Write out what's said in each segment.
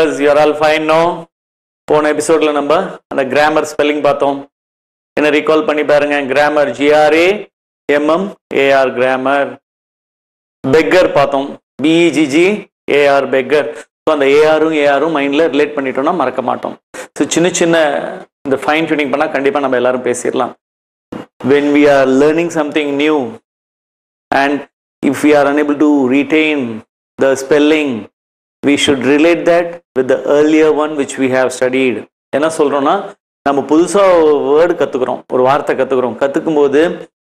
fellas, you are all fine now. போன எபிசோட்ல நம்ம அந்த கிராமர் ஸ்பெல்லிங் பார்த்தோம். என்ன ரீகால் பண்ணி பாருங்க. Grammar GRAMMAR grammar. பெக்கர் பார்த்தோம், BEGGAR பெக்கர். ஸோ அந்த ஏஆரும் மைண்டில் ரிலேட் பண்ணிட்டோம்னா மறக்க மாட்டோம். ஸோ சின்ன சின்ன இந்த ஃபைன் டியூனிங் பண்ணால் கண்டிப்பாக நம்ம எல்லாரும் பேசிடலாம். when we are learning something new and if we are unable to retain the spelling, we should relate that with the earlier one which we have studied. என்ன சொல்றோம்னா, நம்ம புதுசாக வேர்டு கற்றுக்குறோம், ஒரு வார்த்தை கற்றுக்கும் போது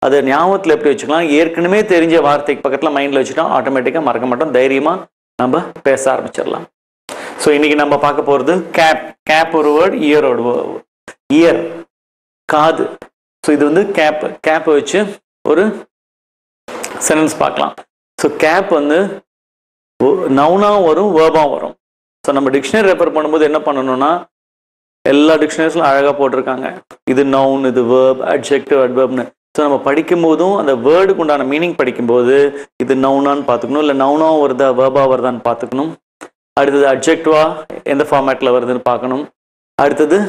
அதை ஞாபகத்தில் எப்படி வச்சுக்கலாம், ஏற்கனவே தெரிஞ்ச வார்த்தைக்கு பக்கத்தில் மைண்டில் வச்சுட்டோம், ஆட்டோமேட்டிக்காக மறக்க மாட்டோம், தைரியமாக நம்ம பேச ஆரம்பிச்சிடலாம். ஸோ இன்னைக்கு நம்ம பார்க்க போகிறது கேப் ஒரு வேர்டு, இயர் காது. ஸோ இது வந்து கேப்பை வச்சு ஒரு சென்டென்ஸ் பார்க்கலாம். ஸோ கேப் வந்து நவுனாகவும் வரும், வேர்பாகவும் வரும். ஸோ நம்ம டிக்ஷனரி ரெஃபர் பண்ணும்போது என்ன பண்ணணும்னா, எல்லா டிக்ஷனரிஸ்லும் அழகாக போட்டிருக்காங்க, இது நவுன், இது வேர்ப், அட்ஜெக்டிவ், அட்வர்ப்னு. ஸோ நம்ம படிக்கும் போதும் அந்த வேர்டுக்கு உண்டான மீனிங் படிக்கும்போது இது நவுனான்னு பார்த்துக்கணும், இல்லை நவுனாகவும் வருதா வேர்பாக வருதான்னு பார்த்துக்கணும். அடுத்தது அட்ஜெக்டிவா எந்த ஃபார்மேட்டில் வருதுன்னு பார்க்கணும். அடுத்தது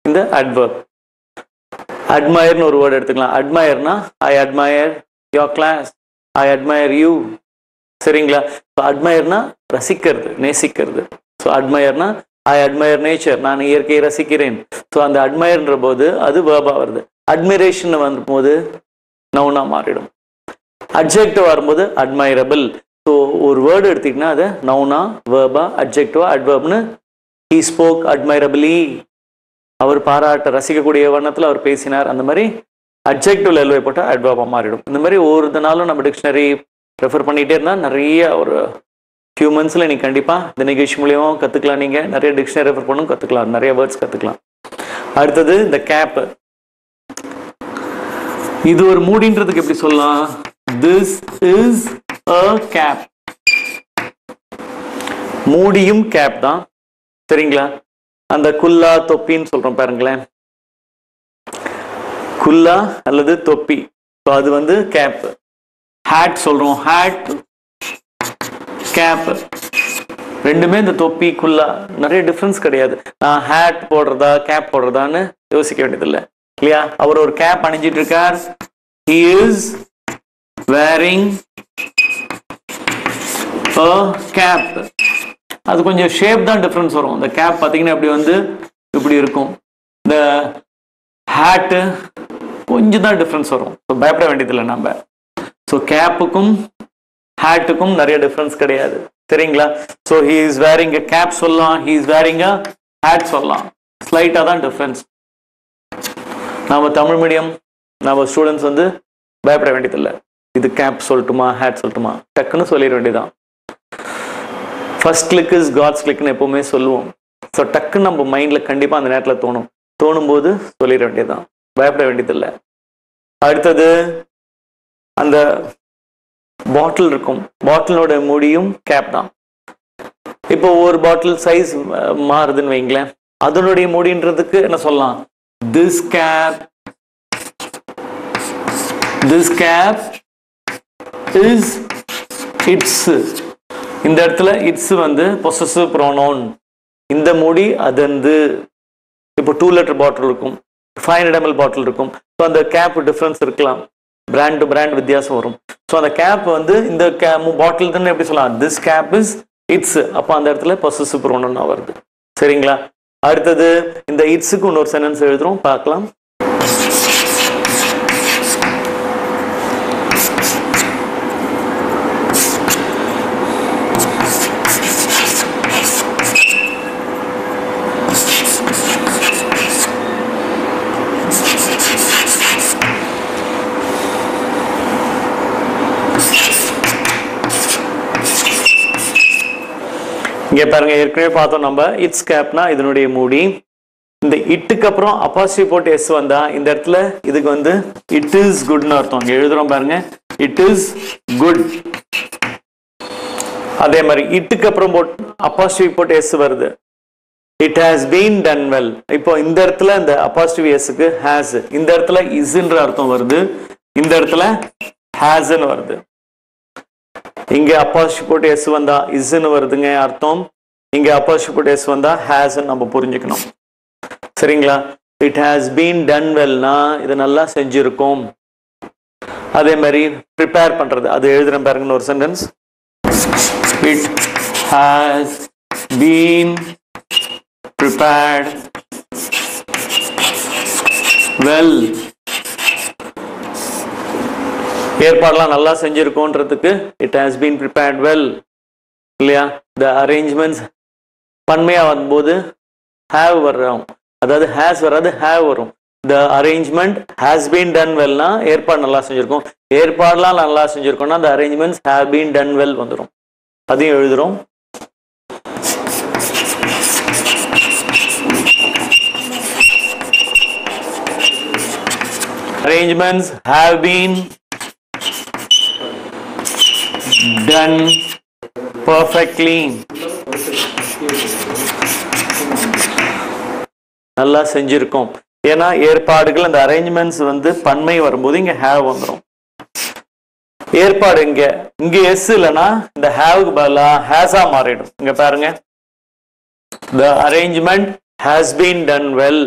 இந்த அட்வர்ப். அட்மயர்னு ஒரு வேர்டு எடுத்துக்கலாம். அட்மயர்னா I admire your class, I admire you. சரிங்களா? ஸோ அட்மயர்னா ரசிக்கிறது, நேசிக்கிறது. ஸோ அட்மயர்னா ஐ அட்மயர் நேச்சர், நான் இயற்கையை ரசிக்கிறேன். ஸோ அந்த அட்மயர்ன்ற போது அது வேர்பா வருது. அட்மிரேஷன் வரும்போது நவுனா மாறிடும். அட்ஜெக்டிவ் வரும்போது அட்மைரபிள். ஸோ ஒரு வேர்டு எடுத்திங்கன்னா அது நவுனா, வேர்பா, அட்ஜெக்டிவா, அட்வர்ப்னு. ஹீ ஸ்போக் அட்மைரபிளி, அவர் பாராட்ட ரசிக்கக்கூடிய வண்ணத்தில் அவர் பேசினார். அந்த மாதிரி அட்ஜெக்டிவ்ல எல்வை போட்டால் அட்வர்பா மாறிடும். இந்த மாதிரி ஒவ்வொரு நாளும் நம்ம டிக்ஷனரி ரெஃபர் பண்ணிகிட்டே இருந்தால் நிறைய ஒரு ஃபியூ மந்த்ஸில் நீங்கள் கண்டிப்பாக இந்த நிகழ்ச்சி மூலியமாக கற்றுக்கலாம். நீங்கள் நிறைய டிக்ஷனரி ரெஃபர் பண்ணும் கற்றுக்கலாம், நிறைய வேர்ட்ஸ் கற்றுக்கலாம். அடுத்தது இந்த கேப். இது ஒரு மூடின்றதுக்கு எப்படி சொல்லலாம், திஸ் இஸ் அ கேப். மூடியும் கேப் தான். சரிங்களா? அந்த குல்லா தொப்பின்னு சொல்றோம் பாருங்களேன், குல்லா அல்லது தொப்பி. அது வந்து கேப். ஹேட் சொல்றோம், ஹேட், கேப். ரெண்டுமே இந்த தொப்பி குல்லா நிறைய டிஃபரன்ஸ் கிடையாது. நான் ஹேட் போடுறதா கேப் போடுறதான்னு யோசிக்க வேண்டியதில்லை, இல்லையா? அவர் ஒரு கேப் அணிஞ்சிட்டு இருக்கார். he is wearing a cap. அது கொஞ்சம் ஷேப் தான் டிஃபரன்ஸ் வரும். இந்த கேப் பார்த்தீங்கன்னா இப்படி வந்து இப்படி இருக்கும். இந்த ஹேட்டு கொஞ்சம் தான் டிஃபரன்ஸ் வரும். ஸோ பயப்பட வேண்டியதில்லை நம்ம. ஸோ கேப்புக்கும் ஹேட்டுக்கும் நிறைய டிஃபரன்ஸ் கிடையாது. சரிங்களா? So he is wearing a cap சொல்லலாம், he is wearing a hat சொல்லலாம். ஸ்லைட்டாக தான் டிஃபரன்ஸ். நம்ம தமிழ் மீடியம் நம்ம ஸ்டூடெண்ட்ஸ் வந்து பயப்பட வேண்டியதில்லை. இது கேப் சொல்லட்டுமா, ஹேட் சொல்லட்டுமா, டக்குன்னு சொல்லிட வேண்டியதான். ஃபர்ஸ்ட் கிளிக் இஸ் காட்ஸ் கிளிக்னு எப்பவுமே சொல்லுவோம். ஸோ டக்குன்னு நம்ம மைண்டில் கண்டிப்பாக அந்த நேரத்தில் தோணும்போது சொல்லிட வேண்டியதுதான், பயப்பட வேண்டியதில்லை. அடுத்தது அந்த பாட்டில் இருக்கும், பாட்டிலோட மூடியும் கேப் தான். இப்போ ஒரு பாட்டில் சைஸ் மாறுதுன்னு வைங்களேன், அதனுடைய மூடின்றதுக்கு என்ன சொல்லலாம், திஸ் கேப் இஸ் இட்ஸ். இந்த இடத்துல இட்ஸ் வந்து பொசசிவ் ப்ரோனவுன். இந்த மூடி அதந்து. இப்போ 2 லிட்டர் பாட்டில் இருக்கும், 500 ml பாட்டில் இருக்கும். ஸோ அந்த கேப் டிஃப்ரென்ஸ் இருக்கலாம், பிராண்ட் டு பிராண்ட் வித்தியாசம் வரும். ஸோ அந்த கேப் வந்து இந்த பாட்டில் தானே எப்படி சொல்லலாம், திஸ் கேப் இஸ் இட்ஸ். அப்போ அந்த இடத்துல பொசசிவ் ப்ரோனவுன் வருது. சரிங்களா? அடுத்தது இந்த இட்ஸுக்கு இன்னொரு சென்டென்ஸ் எழுதுறோம், பார்க்கலாம். இங்கே பாருங்க, ஏற்கனவே பார்த்தோம் நம்ம இட்ஸ் கேப்னா இதனுடைய மூடி. இந்த இட்டுக்கு அப்புறம் அப்பாசிட்டிவ் போட்டு எஸ் வந்தா இந்த இடத்துல இதுக்கு வந்து இட் இஸ் குட்னு அர்த்தம். இங்கே எழுதுறோம் பாருங்க, இட் இஸ் குட். அதே மாதிரி இட்டுக்கு அப்புறம் அப்பாசிட்டிவ் போட்டு எஸ் வருது, it has been done well. இப்போ இந்த இடத்துல இந்த அப்பாசிட்டிவ் எஸ்க்கு ஹேஸ், இந்த இடத்துல இஸ்ன்ற அர்த்தம் வருது, இந்த இடத்துல ஹேஸ்ன்னு வருது. இங்க அப்பாசிட்டிவ் போட்டு எஸ் வந்தா இஸ்ன்னு வருதுங்க அர்த்தம். இங்க apostrophe s வந்தா has நம்ம புரிஞ்சுக்கணும். சரிங்களா? it has been done wellனா இது நல்லா செஞ்சிருக்கும். அதே மாதிரி prepare பண்றது, அது எழுதுறேன் பாருங்க ஒரு sentence. it has been prepared well. ஏற்பாடுலாம் நல்லா செஞ்சிருக்கோன்றதுக்கு it has been prepared well இல்லையா? the arrangements பன்மையா வரும்போது have வரும், அதாவது has வராது have வரும். the arrangement has been done wellனா ஏற்பாடு நல்லா செஞ்சிருக்கோம், ஏற்பாடுலாம் நல்லா செஞ்சிருக்கோம்னா the arrangements have been done well வந்துடும். அதையும் எழுதுறோம். arrangements have been done perfectly. நல்லா செஞ்சிருக்கோம். ஏன்னா ஏற்பாடுகள் அந்த அரேஞ்ச்மெண்ட்ஸ் வந்து பன்மை வரும்போது இங்க have வந்துடும். ஏற்பாடு இங்க எஸ் இல்லைன்னா இந்த ஹேவுக்கு பதிலா ஹேஸா மாறிடும். இங்க பாருங்க, the arrangement has been done well.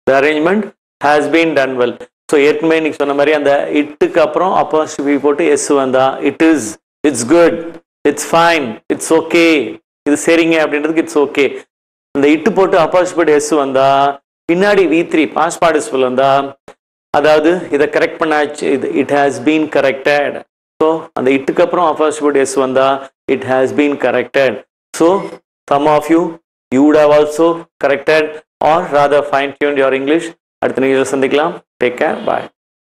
the arrangement has been done well. So ஏற்கனவே நீங்க சொன்ன மாதிரி அந்த இட்டுக்கு அப்புறம் அப்போஸ்ட்ரோபி போட்டு எஸ் வந்தா it is, it's good, it's fine, it's okay, இது சரிங்க அப்படின்றதுக்கு it's okay. இந்த இட்டு போட்டு அப்போஸ்ட்ரோபி எஸ் வந்தா பின்னாடி V3 பாஸ்ட் பார்ட்டிசிபிள் வந்தா அதாவது இதை கரெக்ட் பண்ணாச்சு, இது it has been corrected. So அந்த இட்டுக்கு அப்புறம் அப்போஸ்ட்ரோபி எஸ் வந்தா it has been corrected. So some of you would have also corrected or rather fine tuned your English. அடுத்த நிகழ்ச்சியில் சந்திக்கலாம். டேக் கேர், பாய்.